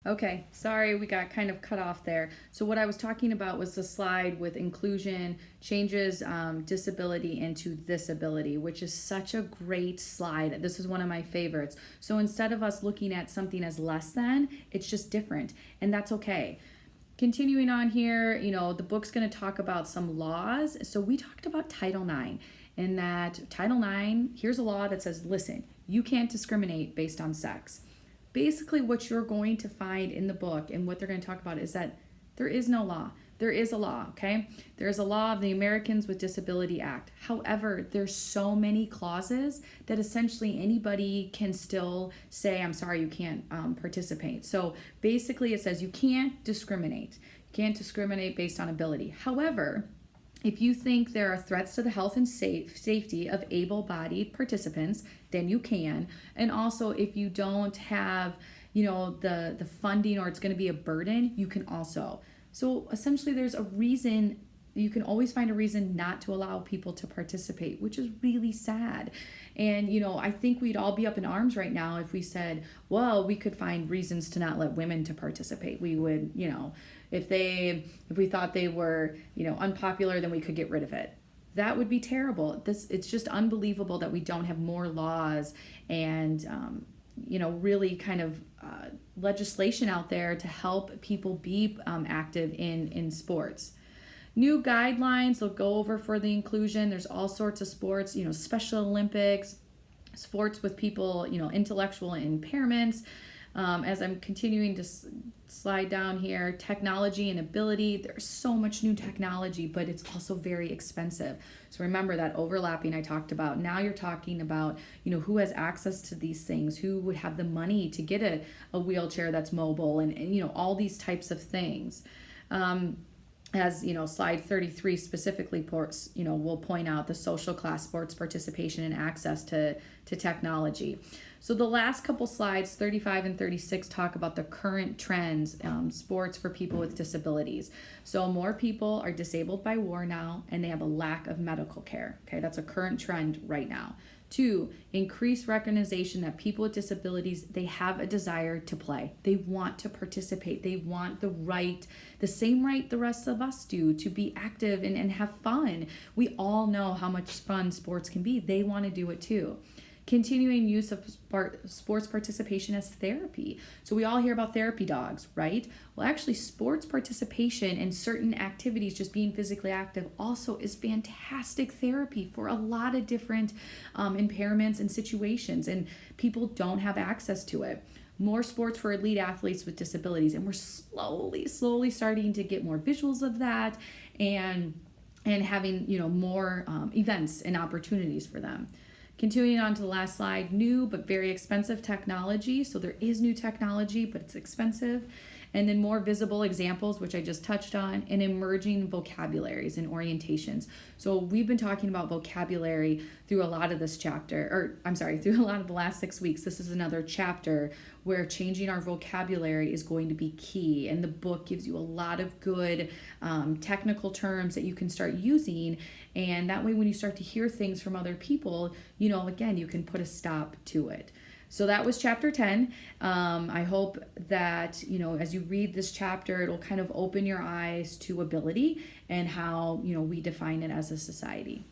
Okay, sorry, we got kind of cut off there. So what I was talking about was the slide with inclusion changes disability into this ability, which is such a great slide. This is one of my favorites. So instead of us looking at something as less than, it's just different, and that's okay. Continuing on here, the book's going to talk about some laws. So we talked about Title IX, in that Title IX, here's a law that says, listen, you can't discriminate based on sex. Basically, what you're going to find in the book and what they're going to talk about is that there is no law. There is a law, okay? There's a law of the Americans with Disability Act. However, there's so many clauses that essentially anybody can still say, I'm sorry, you can't participate. So basically it says you can't discriminate. You can't discriminate based on ability. However, if you think there are threats to the health and safety of able-bodied participants, then you can. And also, if you don't have, the funding, or it's going to be a burden, you can also. So essentially, there's a reason. You can always find a reason not to allow people to participate, which is really sad. And, I think we'd all be up in arms right now if we said, well, we could find reasons to not let women to participate. We would, if we thought they were, unpopular, then we could get rid of it. That would be terrible. It's just unbelievable that we don't have more laws and, really kind of legislation out there to help people be active in sports. New guidelines they'll go over for the inclusion. There's all sorts of sports, Special Olympics, sports with people, intellectual impairments. As I'm continuing to slide down here, technology and ability. There's so much new technology, but it's also very expensive. So remember that overlapping I talked about. Now you're talking about, who has access to these things, who would have the money to get a wheelchair that's mobile and all these types of things. As slide 33 specifically will point out the social class sports participation and access to technology. So the last couple slides, 35 and 36, talk about the current trends, sports for people with disabilities. So more people are disabled by war now, and they have a lack of medical care. Okay, that's a current trend right now. 2, increase recognition that people with disabilities, they have a desire to play. They want to participate. They want the same right the rest of us do, to be active and have fun. We all know how much fun sports can be. They want to do it too. Continuing use of sports participation as therapy. So we all hear about therapy dogs, right? Well, actually, sports participation in certain activities, just being physically active, also is fantastic therapy for a lot of different impairments and situations, and people don't have access to it. More sports for elite athletes with disabilities, and we're slowly starting to get more visuals of that, and having more events and opportunities for them. Continuing on to the last slide, new but very expensive technology. So there is new technology, but it's expensive. And then more visible examples, which I just touched on, and emerging vocabularies and orientations. So we've been talking about vocabulary through a lot of this chapter, through a lot of the last 6 weeks. This is another chapter where changing our vocabulary is going to be key. And the book gives you a lot of good technical terms that you can start using. And that way, when you start to hear things from other people, again, you can put a stop to it. So that was chapter 10. I hope that, as you read this chapter, it'll kind of open your eyes to ability and how, we define it as a society.